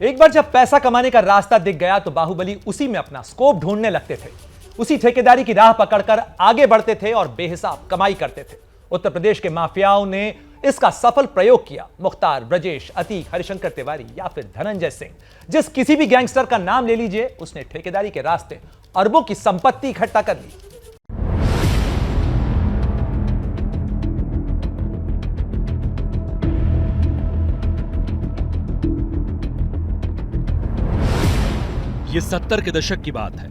एक बार जब पैसा कमाने का रास्ता दिख गया तो बाहुबली उसी में अपना स्कोप ढूंढने लगते थे। उसी ठेकेदारी की राह पकड़कर आगे बढ़ते थे और बेहिसाब कमाई करते थे। उत्तर प्रदेश के माफियाओं ने इसका सफल प्रयोग किया। मुख्तार, ब्रजेश, अतीक, हरिशंकर तिवारी या फिर धनंजय सिंह, जिस किसी भी गैंगस्टर का नाम ले लीजिए, उसने ठेकेदारी के रास्ते अरबों की संपत्ति इकट्ठा कर ली। ये 70 के दशक की बात है।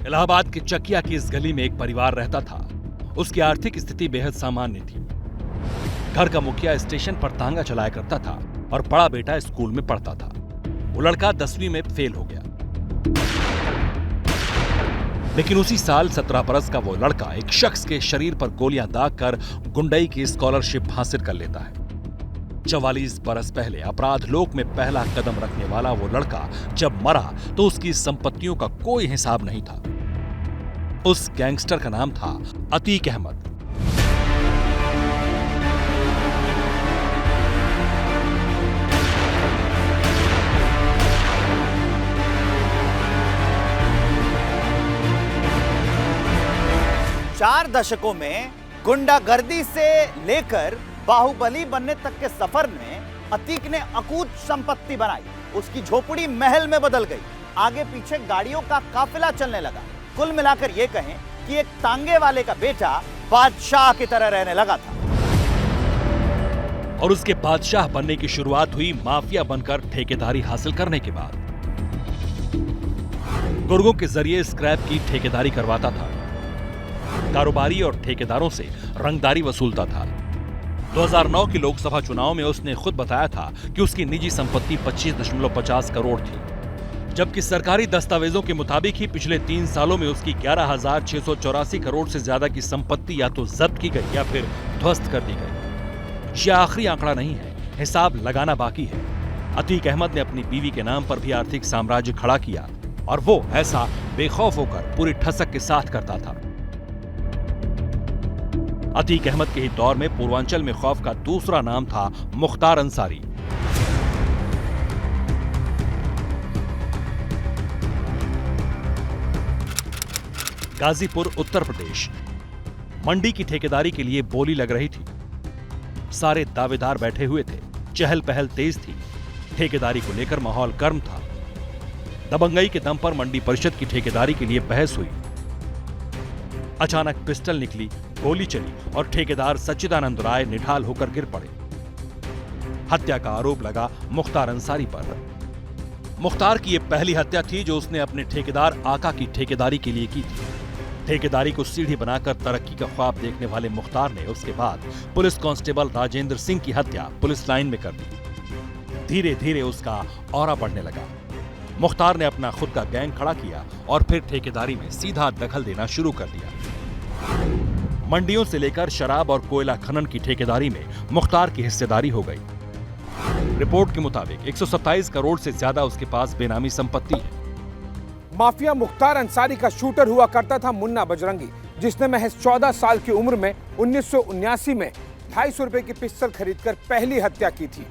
इलाहाबाद के चकिया की इस गली में एक परिवार रहता था। उसकी आर्थिक स्थिति बेहद सामान्य थी। घर का मुखिया स्टेशन पर तांगा चलाया करता था और बड़ा बेटा स्कूल में पढ़ता था। वो लड़का 10वीं में फेल हो गया। लेकिन उसी साल 17 बरस का वो लड़का एक शख्स के शरीर पर गोलियां दागकर गुंडई की स्कॉलरशिप हासिल कर लेता है। 44 बरस पहले अपराध लोक में पहला कदम रखने वाला वो लड़का जब मरा तो उसकी संपत्तियों का कोई हिसाब नहीं था। उस गैंगस्टर का नाम था अतीक अहमद। चार दशकों में गुंडागर्दी से लेकर बाहुबली बनने तक के सफर में अतीक ने अकूत संपत्ति बनाई। उसकी झोपड़ी महल में बदल गई। आगे पीछे गाड़ियों का काफिला चलने लगा। कुल मिलाकर यह कहें कि एक तांगे वाले का बेटा बादशाह की तरह रहने लगा था। और उसके बादशाह बनने की शुरुआत हुई माफिया बनकर ठेकेदारी हासिल करने के बाद। गुर्गों के जरिए स्क्रैप की ठेकेदारी करवाता था। कारोबारी और ठेकेदारों से रंगदारी वसूलता था। 2009 के लोकसभा चुनाव में उसने खुद बताया था कि उसकी निजी संपत्ति 25.50 करोड़ थी, जबकि सरकारी दस्तावेजों के मुताबिक ही पिछले 3 सालों में उसकी 11,684 करोड़ से ज्यादा की संपत्ति या तो जब्त की गई या फिर ध्वस्त कर दी गई। यह आखिरी आंकड़ा नहीं है, हिसाब लगाना बाकी है। अतीक अहमद ने अपनी बीवी के नाम पर भी आर्थिक साम्राज्य खड़ा किया और वो ऐसा बेखौफ होकर पूरी ठसक के साथ करता था। अतीक अहमद के ही दौर में पूर्वांचल में खौफ का दूसरा नाम था मुख्तार अंसारी। गाजीपुर, उत्तर प्रदेश। मंडी की ठेकेदारी के लिए बोली लग रही थी। सारे दावेदार बैठे हुए थे। चहल पहल तेज थी। ठेकेदारी को लेकर माहौल गर्म था। दबंगई के दम पर मंडी परिषद की ठेकेदारी के लिए बहस हुई। अचानक पिस्टल निकली, गोली चली और ठेकेदार सच्चिदानंद राय निढाल होकर गिर पड़े। हत्या का आरोप लगा मुख्तार अंसारी पर। मुख्तार की यह पहली हत्या थी जो उसने अपने ठेकेदार आका की ठेकेदारी के लिए की थी। ठेकेदारी को सीढ़ी बनाकर तरक्की का ख्वाब देखने वाले मुख्तार ने उसके बाद पुलिस कांस्टेबल राजेंद्र सिंह की हत्या पुलिस लाइन में कर दी। धीरे धीरे उसका औरा बढ़ने लगा। मुख्तार ने अपना खुद का गैंग खड़ा किया और फिर ठेकेदारी में सीधा दखल देना शुरू कर दिया। मंडियों से लेकर शराब और कोयला खनन की ठेकेदारी में मुख्तार की हिस्सेदारी हो गई। रिपोर्ट के मुताबिक 127 करोड़ से ज्यादा उसके पास बेनामी संपत्ति है। माफिया मुख्तार अंसारी का शूटर हुआ करता था मुन्ना बजरंगी, जिसने महज 14 साल की उम्र में 1979 में 250 रुपए की पिस्टल खरीदकर पहली हत्या की थी।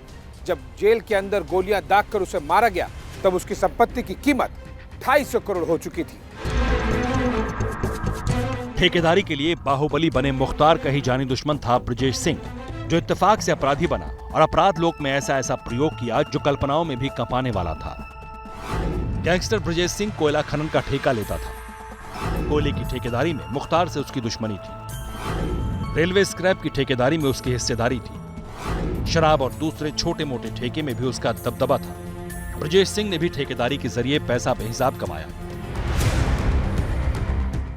जब जेल के अंदर गोलियां दागकर उसे मारा गया तब उसकी संपत्ति की कीमत 250 करोड़ हो चुकी थी। ठेकेदारी के लिए बाहुबली बने मुख्तार का ही जानी दुश्मन था ब्रजेश सिंह, जो इत्तेफाक से अपराधी बना और अपराध लोक में ऐसा प्रयोग किया जो कल्पनाओं में भी कंपाने वाला था। गैंगस्टर ब्रजेश सिंह कोयला खनन का ठेका लेता था। कोयले की ठेकेदारी में मुख्तार से उसकी दुश्मनी थी। रेलवे स्क्रैप की ठेकेदारी में उसकी हिस्सेदारी थी। शराब और दूसरे छोटे मोटे ठेके में भी उसका दबदबा था। ब्रजेश सिंह ने भी ठेकेदारी के जरिए पैसा बेहिसाब कमाया।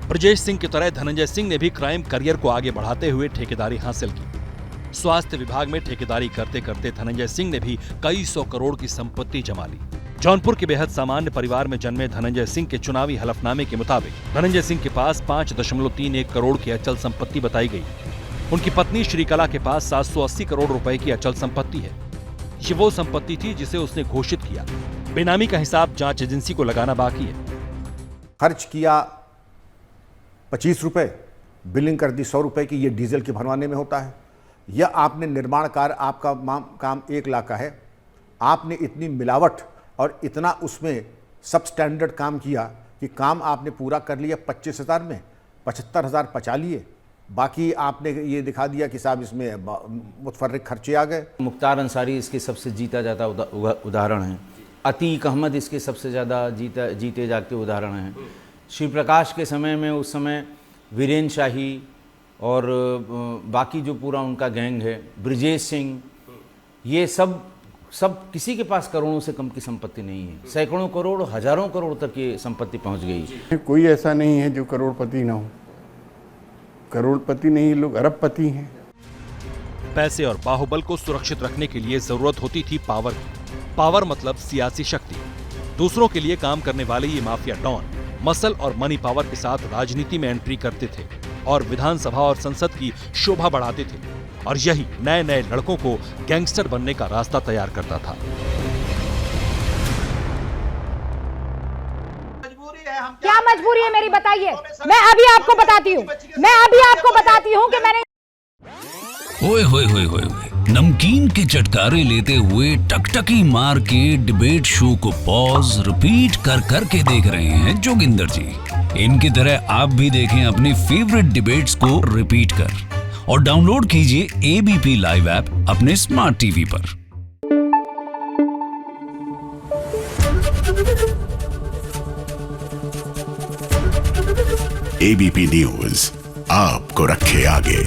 ब्रजेश सिंह की तरह धनंजय सिंह ने भी क्राइम करियर को आगे बढ़ाते हुए ठेकेदारी हासिल की। स्वास्थ्य विभाग में ठेकेदारी करते करते धनंजय सिंह ने भी कई 100 करोड़ की संपत्ति जमा ली। जौनपुर के बेहद सामान्य परिवार में जन्मे धनंजय सिंह के चुनावी हलफनामे के मुताबिक धनंजय सिंह के पास 5.31 करोड़ की अचल संपत्ति बताई गई। उनकी पत्नी श्रीकला के पास 780 करोड़ रुपए की अचल संपत्ति है। ये वो संपत्ति थी जिसे उसने घोषित किया। बेनामी का हिसाब जांच एजेंसी को लगाना बाकी है। खर्च किया 25 रुपए, बिलिंग कर दी 100 रुपए की। ये डीजल के भरवाने में होता है। या आपने निर्माण कार्य, आपका काम 1 लाख का है, आपने इतनी मिलावट और इतना उसमें सब स्टैंडर्ड काम किया कि काम आपने पूरा कर लिया 25,000 में, 75,000 पचा लिए, बाकी आपने ये दिखा दिया कि साहब इसमें मुतफर्रिक खर्चे आ गए। मुख्तार अंसारी इसके सबसे जीता जाता उदाहरण है। अतीक अहमद इसके सबसे ज़्यादा जीते जागते उदाहरण हैं। श्री प्रकाश के समय में उस समय वीरेन शाही और बाकी जो पूरा उनका गैंग है, ब्रिजेश सिंह, ये सब किसी के पास करोड़ों से कम की संपत्ति नहीं है। सैकड़ों करोड़, हजारों करोड़ तक ये संपत्ति पहुंच गई। कोई ऐसा नहीं है जो करोड़पति ना हो। करोड़पति नहीं, लोग अरबपति हैं। पैसे और बाहुबल को सुरक्षित रखने के लिए जरूरत होती थी पावर की। पावर मतलब सियासी शक्ति। दूसरों के लिए काम करने वाले ये माफिया डॉन मसल और मनी पावर के साथ राजनीति में एंट्री करते थे और विधानसभा और संसद की शोभा बढ़ाते थे, और यही नए नए लड़कों को गैंगस्टर बनने का रास्ता तैयार करता था। क्या मजबूरी है मेरी, बताइए। मैं अभी आपको बताती हूँ कि मैंने ओए होए होए होए नमकीन के चटकारे लेते हुए टकटकी मार के डिबेट शो को पॉज रिपीट कर करके देख रहे हैं जोगिंदर जी। इनकी तरह आप भी देखें अपनी फेवरेट डिबेट्स को रिपीट कर, और डाउनलोड कीजिए एबीपी लाइव ऐप अपने स्मार्ट टीवी पर। एबीपी न्यूज आपको रखे आगे।